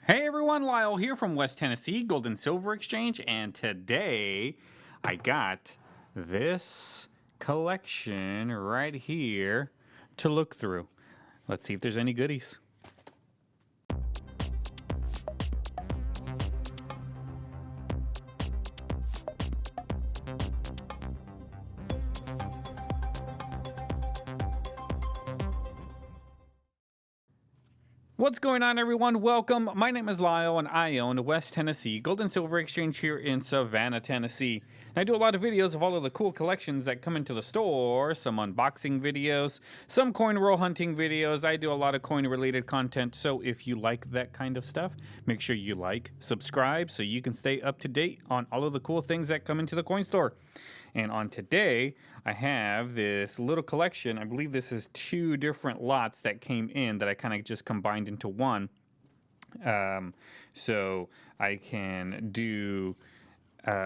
Hey everyone, Lyle here from West Tennessee Gold and Silver Exchange, and today I got this collection right here to look through. Let's see if there's any goodies. What's going on, everyone? Welcome. My name is Lyle, and I own West Tennessee Gold and Silver Exchange here in Savannah, Tennessee. And I do a lot of videos of all of the cool collections that come into the store, some unboxing videos, some coin roll hunting videos. I do a lot of coin-related content, so if you like that kind of stuff, make sure you like, subscribe, so you can stay up to date on all of the cool things that come into the coin store. And on today, I have this little collection. I believe this is 2 different lots that came in that I kind of just combined into one. So I can do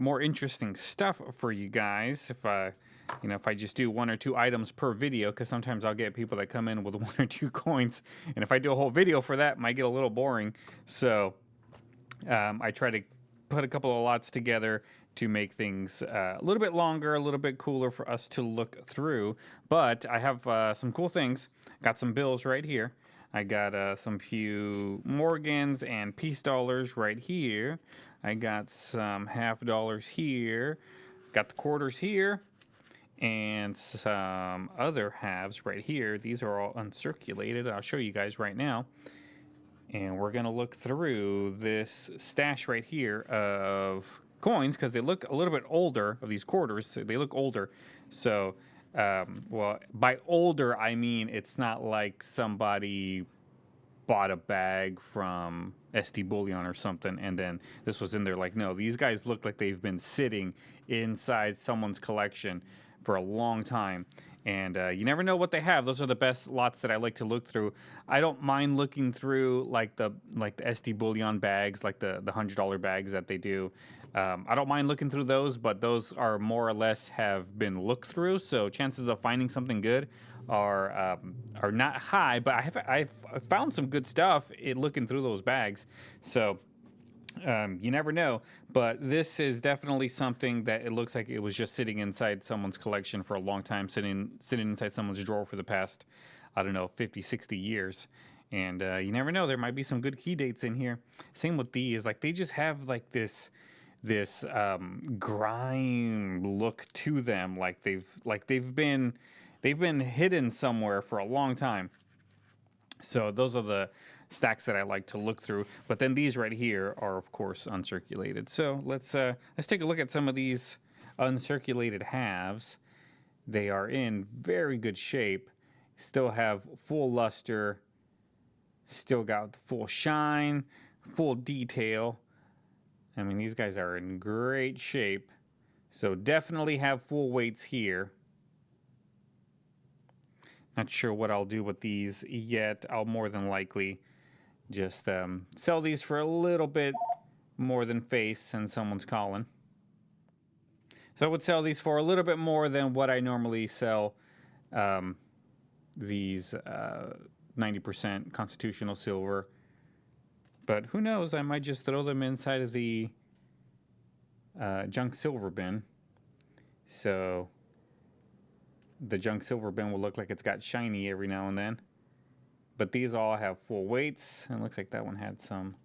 more interesting stuff for you guys if I just do 1 or 2 items per video, because sometimes I'll get people that come in with 1 or 2 coins, and if I do a whole video for that, it might get a little boring. So I try to put a couple of lots together to make things a little bit longer, a little bit cooler for us to look through. But I have some cool things. Got some bills right here. I got some few Morgans and piece dollars right here. I got some half dollars here. Got the quarters here. And some other halves right here. These are all uncirculated. I'll show you guys right now. And we're gonna look through this stash right here of coins, because they look a little bit older, of these quarters. They look older. So, well, by older, I mean it's not like somebody bought a bag from SD Bullion or something and then this was in there. Like, no, these guys look like they've been sitting inside someone's collection for a long time. And you never know what they have. Those are the best lots that I like to look through. I don't mind looking through like the SD Bullion bags, like the $100 bags that they do. I don't mind looking through those, but those are more or less have been looked through. So chances of finding something good are not high. But I've found some good stuff looking through those bags. So. You never know, but this is definitely something that it looks like it was just sitting inside someone's collection for a long time, sitting inside someone's drawer for the past, I don't know, 50, 60 years. And you never know, there might be some good key dates in here. Same with these, like they just have like this grime look to them, like they've been hidden somewhere for a long time. So those are the stacks that I like to look through. But then these right here are, of course, uncirculated. So let's take a look at some of these uncirculated halves. They are in very good shape. Still have full luster. Still got the full shine, full detail. I mean, these guys are in great shape. So definitely have full weights here. Not sure what I'll do with these yet. I'll more than likely just sell these for a little bit more than face and someone's calling. So I would sell these for a little bit more than what I normally sell these 90% constitutional silver. But who knows, I might just throw them inside of the junk silver bin. So the junk silver bin will look like it's got shiny every now and then. But these all have full weights. And it looks like that one had some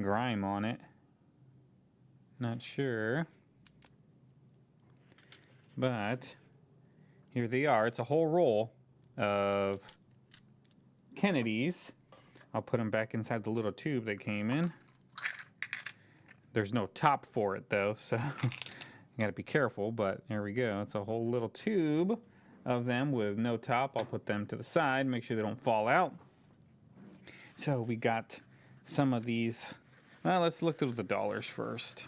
grime on it. Not sure. But here they are. It's a whole roll of Kennedys. I'll put them back inside the little tube that came in. There's no top for it though, so you gotta be careful, but there we go. It's a whole little tube of them with no top. I'll put them to the side, make sure they don't fall out. So we got some of these. Well, let's look through the dollars first.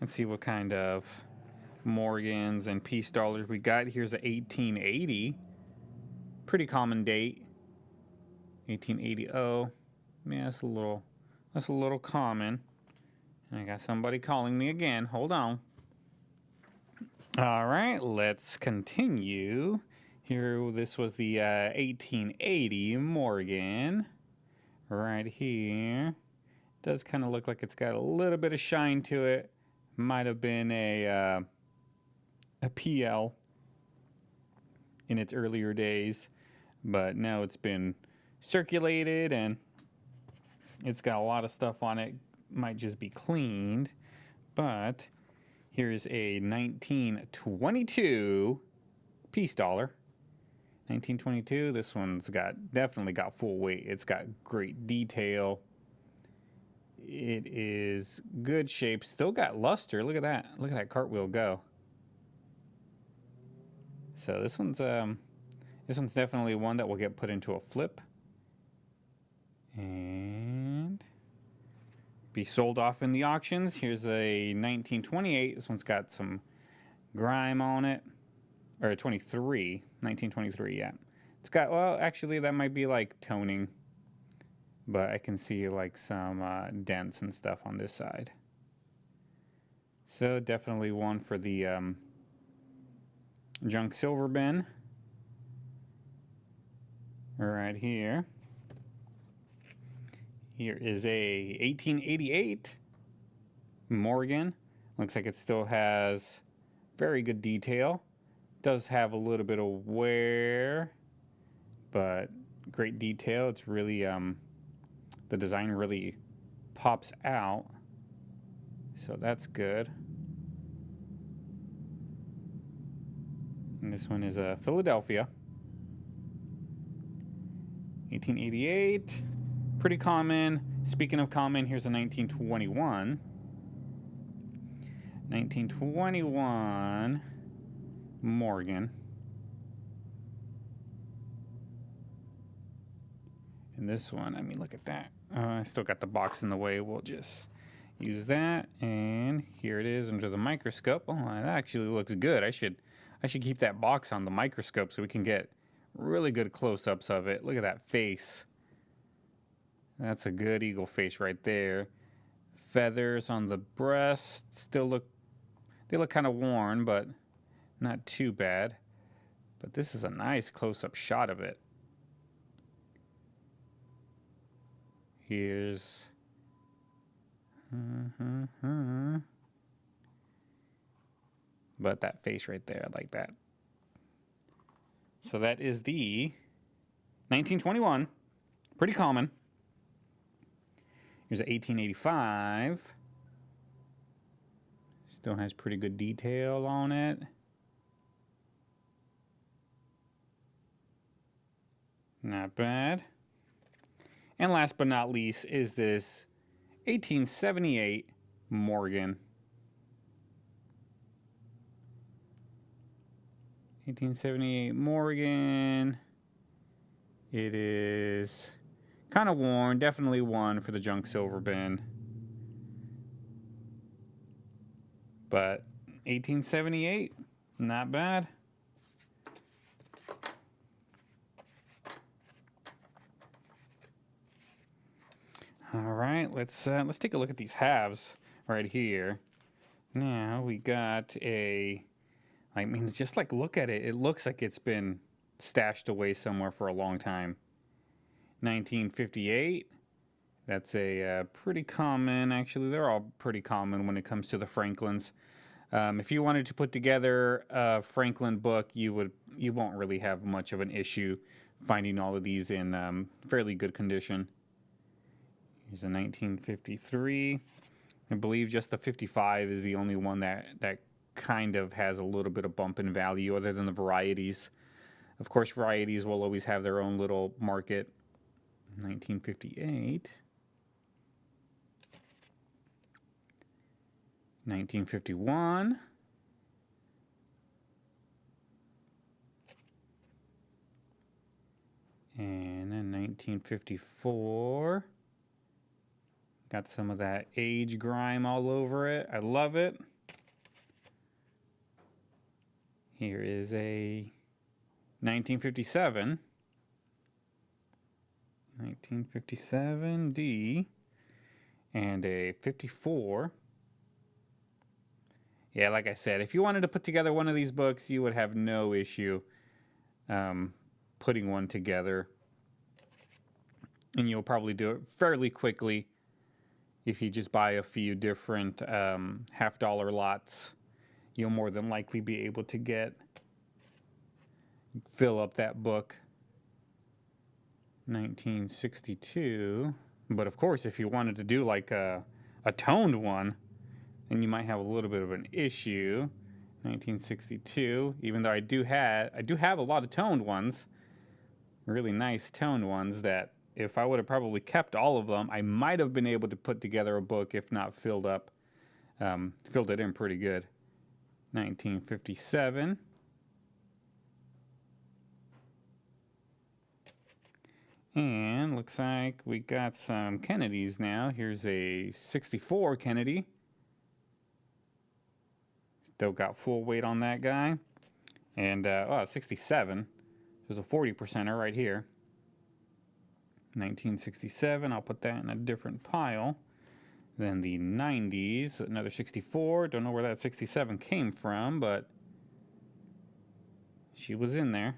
Let's see what kind of Morgans and piece dollars we got. Here's a 1880. Pretty common date. 1880. Oh, yeah, that's a little common. And I got somebody calling me again. Hold on. All right, let's continue. Here, this was the 1880 Morgan. right here. Does kind of look like it's got a little bit of shine to it. Might have been a PL in its earlier days, but now it's been circulated and it's got a lot of stuff on it. Might just be cleaned, but here's a 1922 peace dollar. 1922. This one's definitely got full weight. It's got great detail. It is good shape. Still got luster. Look at that. Look at that cartwheel go. So this one's definitely one that will get put into a flip and be sold off in the auctions. Here's a 1928. This one's got some grime on it. Or 1923, yeah. It's got, well, actually, that might be like toning. But I can see like some dents and stuff on this side. So definitely one for the junk silver bin. Right here. Here is a 1888 Morgan. Looks like it still has very good detail. Does have a little bit of wear, but great detail. It's really the design really pops out, so that's good. And this one is a Philadelphia 1888, pretty common. Speaking of common, here's a 1921 Morgan. And this one, I mean, look at that. I still got the box in the way. We'll just use that. And here it is under the microscope. Oh, that actually looks good. I should keep that box on the microscope so we can get really good close-ups of it. Look at that face. That's a good eagle face right there. Feathers on the breast still look kind of worn, but not too bad. But this is a nice close-up shot of it. Here's but that face right there, I like that. So that is the 1921. Pretty common. Here's an 1885. Still has pretty good detail on it. Not bad. And last but not least is this 1878 Morgan. 1878 Morgan. It is kind of worn. Definitely one for the junk silver bin. But 1878, not bad. All right, let's take a look at these halves right here. Now we got I mean, just like look at it. It looks like it's been stashed away somewhere for a long time. 1958. That's a pretty common. Actually, they're all pretty common when it comes to the Franklins. If you wanted to put together a Franklin book, you won't really have much of an issue finding all of these in fairly good condition. Here's a 1953. I believe just the 55 is the only one that kind of has a little bit of bump in value other than the varieties. Of course, varieties will always have their own little market. 1958. 1951. And then 1954. Got some of that age grime all over it. I love it. Here is a 1957. 1957D. And a 54. Yeah, like I said, if you wanted to put together one of these books, you would have no issue putting one together. And you'll probably do it fairly quickly if you just buy a few different $50 lots. You'll more than likely be able to fill up that book. 1962. But of course, if you wanted to do like a toned one, then you might have a little bit of an issue. 1962. Even though I do have a lot of toned ones, really nice toned ones that if I would have probably kept all of them, I might have been able to put together a book, if not filled it in pretty good. 1957. And looks like we got some Kennedys now. Here's a 64 Kennedy. Still got full weight on that guy. And, 67. There's a 40%er right here. 1967, I'll put that in a different pile. Then the 90s, another 64. Don't know where that 67 came from, but she was in there.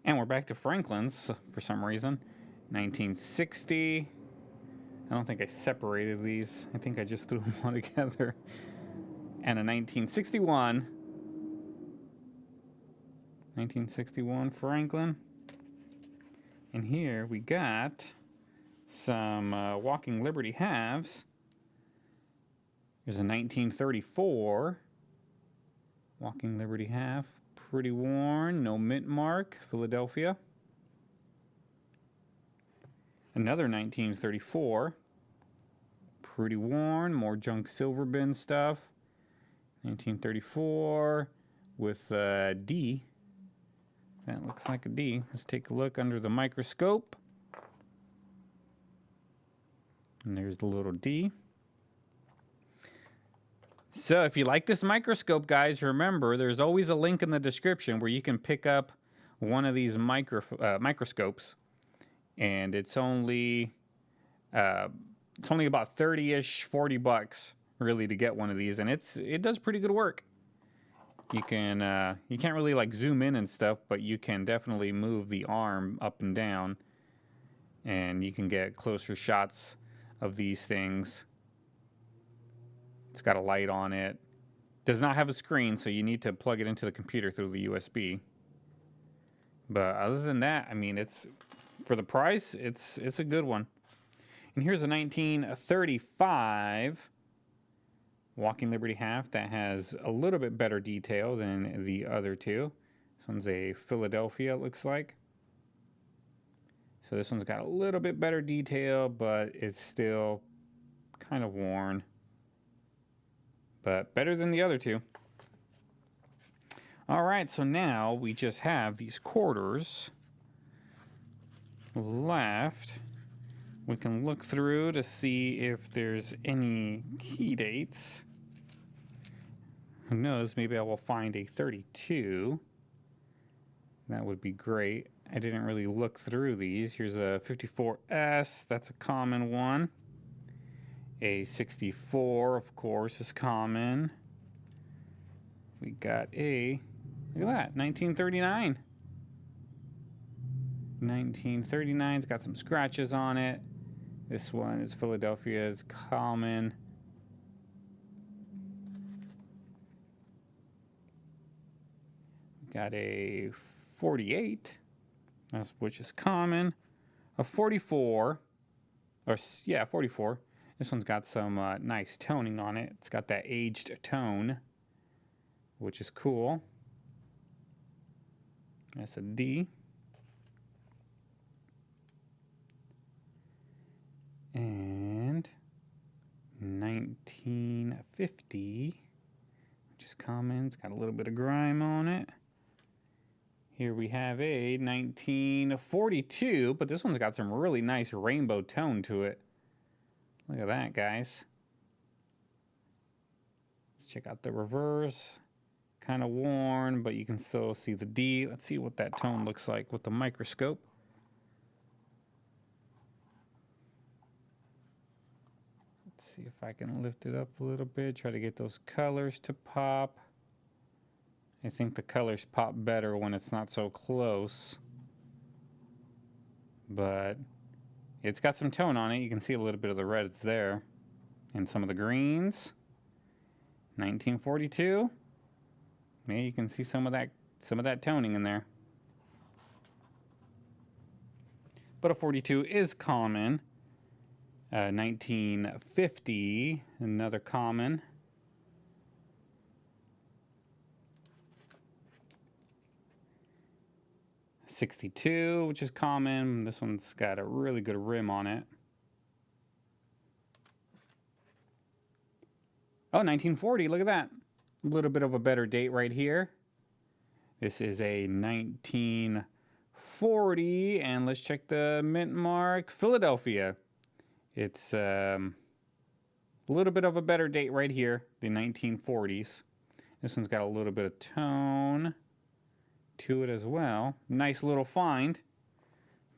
And we're back to Franklin's for some reason. 1960. I don't think I separated these. I think I just threw them all together. And a 1961. 1961 Franklin. And here we got some Walking Liberty halves. There's a 1934 Walking Liberty half. Pretty worn, no mint mark, Philadelphia. Another 1934. Pretty worn, more junk silver bin stuff. 1934 with a D. That looks like a D. Let's take a look under the microscope. And there's the little D. So if you like this microscope, guys, remember there's always a link in the description where you can pick up one of these microscopes, and it's only about 30-ish, $40 really to get one of these, and it does pretty good work. You can't really like zoom in and stuff, but you can definitely move the arm up and down, and you can get closer shots of these things. It's got a light on it. Does not have a screen, so you need to plug it into the computer through the USB. But other than that, I mean, it's for the price, it's a good one. And here's a 1935 Walking Liberty half that has a little bit better detail than the other two. This one's a Philadelphia, it looks like. So this one's got a little bit better detail, but it's still kind of worn. But better than the other two. All right, so now we just have these quarters left. We can look through to see if there's any key dates. Who knows, maybe I will find a 32. That would be great. I didn't really look through these. Here's a 54S, that's a common one. A 64, of course, is common. We got a, look at that, 1939. 1939's got some scratches on it. This one is Philadelphia's common. We got a 48, which is common. A 44, or yeah, 44. This one's got some nice toning on it. It's got that aged tone, which is cool. That's a D. And 1950, which is common. It's got a little bit of grime on it. Here we have a 1942, but this one's got some really nice rainbow tone to it. Look at that, guys. Let's check out the reverse. Kind of worn, but you can still see the D. Let's see what that tone looks like with the microscope. Let's see if I can lift it up a little bit, try to get those colors to pop. I think the colors pop better when it's not so close. but it's got some tone on it. You can see a little bit of the reds there. And some of the greens. 1942. Yeah, you can see some of that toning in there. But a 42 is common. 1950, another common. '62, which is common. This one's got a really good rim on it. Oh, 1940, look at that. A little bit of a better date right here. This is a 1940, and let's check the mint mark. Philadelphia. It's a little bit of a better date right here, the 1940s. This one's got a little bit of tone to it as well. Nice little find,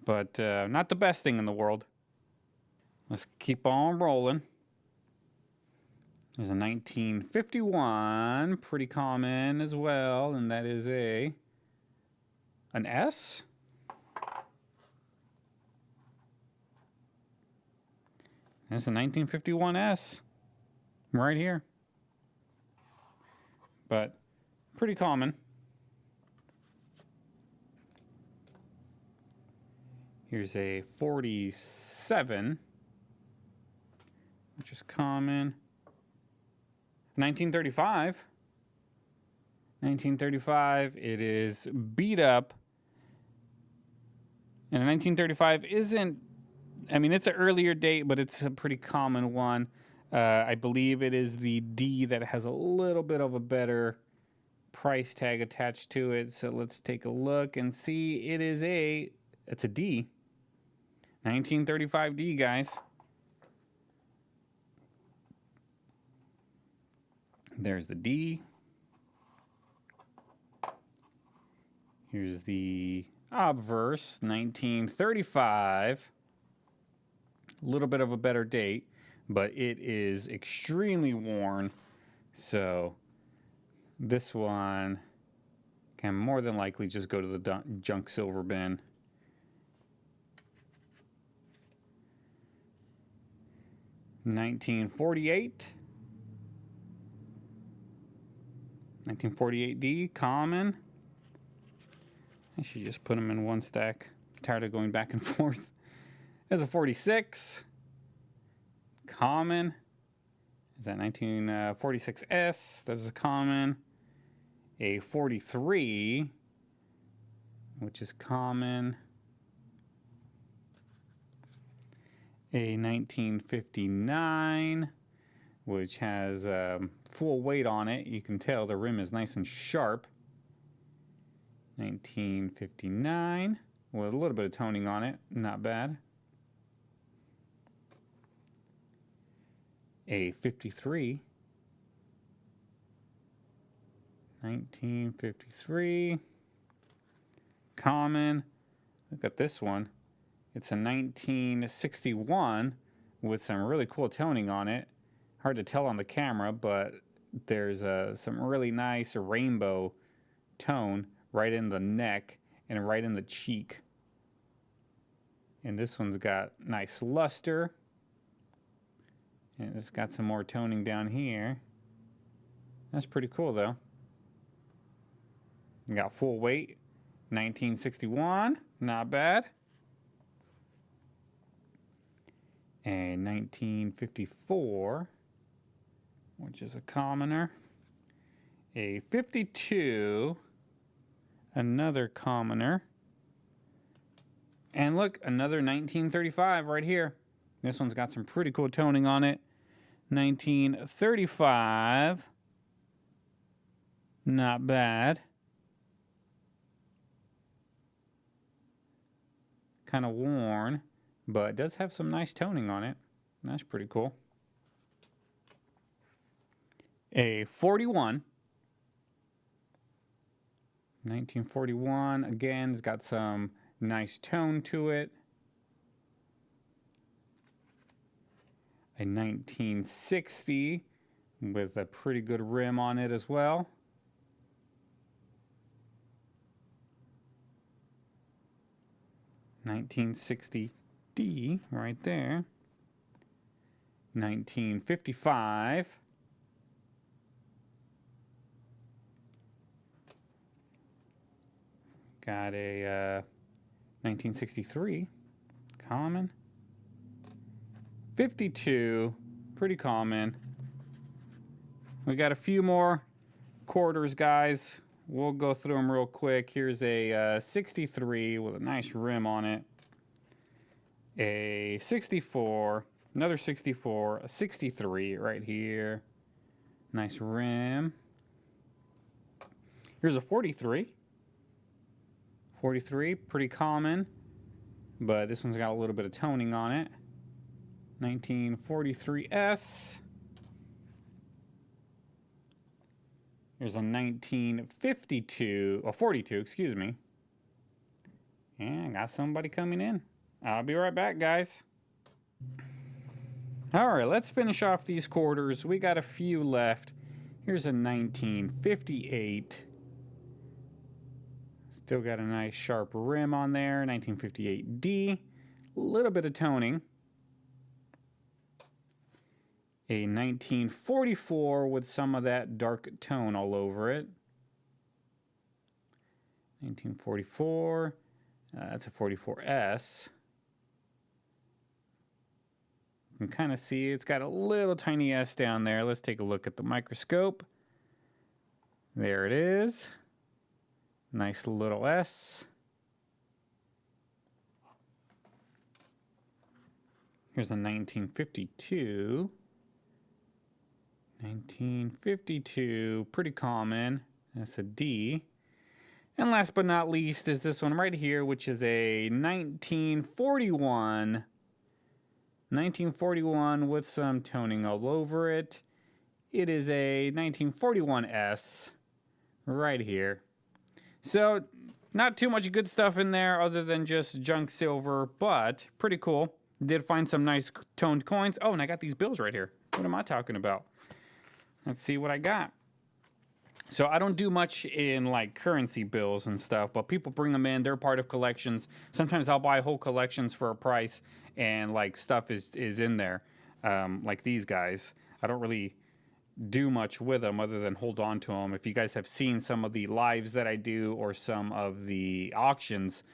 but not the best thing in the world. Let's keep on rolling. There's a 1951, pretty common as well, and that is an S. That's a 1951 S right here, but pretty common. Here's a 47, which is common. 1935. 1935, it is beat up. And 1935 isn't, I mean, it's an earlier date, but it's a pretty common one. I believe it is the D that has a little bit of a better price tag attached to it. So let's take a look and see. It's a D. 1935 D, guys. There's the D. Here's the obverse, 1935. A little bit of a better date, but it is extremely worn. So this one can more than likely just go to the junk silver bin. $1948. 1948D, common. I should just put them in one stack. I'm tired of going back and forth. There's a 46. Common. Is that 1946S? That's a common. A 43, which is common. A 1959, which has full weight on it. You can tell the rim is nice and sharp. 1959, with a little bit of toning on it, not bad. A 53. 1953. Common. Look at this one. It's a 1961 with some really cool toning on it. Hard to tell on the camera, but there's some really nice rainbow tone right in the neck and right in the cheek. And this one's got nice luster. And it's got some more toning down here. That's pretty cool though. You got full weight. 1961, not bad. And 1954, which is a commoner. A 52, another commoner. And look, another 1935 right here. This one's got some pretty cool toning on it. 1935, not bad. Kind of worn, but it does have some nice toning on it. That's pretty cool. A 41. 1941, again, it's got some nice tone to it. A 1960 with a pretty good rim on it as well. 1960D right there. 1955. Got a 1963, common. 52, pretty common. We got a few more quarters, guys. We'll go through them real quick. Here's a 63 with a nice rim on it. A 64, another 64, a 63 right here. Nice rim. Here's a 43. 43, pretty common, but this one's got a little bit of toning on it. 1943S. There's a 1952, or 42, excuse me. And I got somebody coming in. I'll be right back, guys. All right, let's finish off these quarters. We got a few left. Here's a 1958. Still got a nice sharp rim on there. 1958D. A little bit of toning. A 1944 with some of that dark tone all over it. 1944. That's a 44S. You can kind of see it's got a little tiny S down there. Let's take a look at the microscope. There it is. Nice little S. Here's a 1952. 1952, pretty common. That's a D. And last but not least is this one right here, which is a 1941. 1941 with some toning all over it. It is a 1941S right here. So, not too much good stuff in there other than just junk silver, but pretty cool. Did find some nice toned coins. Oh, and I got these bills right here. What am I talking about? Let's see what I got. So I don't do much in like currency bills and stuff, but people bring them in. They're part of collections. Sometimes I'll buy whole collections for a price, and like stuff is in there, like these guys. I don't really do much with them other than hold on to them. If you guys have seen some of the lives that I do or some of the auctions,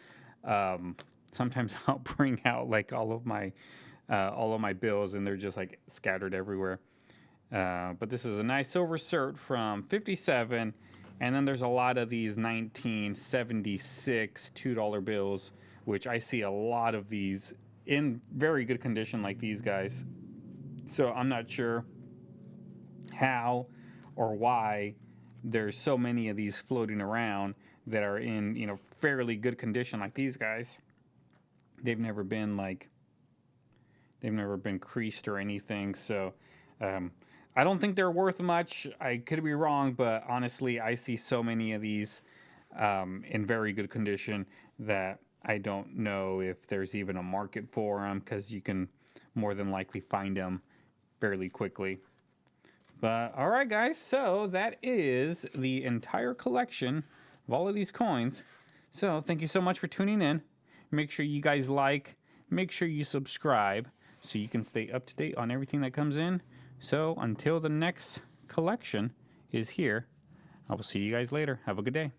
sometimes I'll bring out like all of my bills, and they're just like scattered everywhere. But this is a nice silver cert from 57, and then there's a lot of these 1976 $2 bills, which I see a lot of these in very good condition like these guys. So I'm not sure how or why there's so many of these floating around that are in, you know, fairly good condition like these guys. They've never been creased or anything, so I don't think they're worth much. I could be wrong, but honestly, I see so many of these in very good condition that I don't know if there's even a market for them, because you can more than likely find them fairly quickly. But all right, guys, so that is the entire collection of all of these coins. So thank you so much for tuning in. Make sure you guys like, make sure you subscribe so you can stay up to date on everything that comes in. So until the next collection is here, I will see you guys later. Have a good day.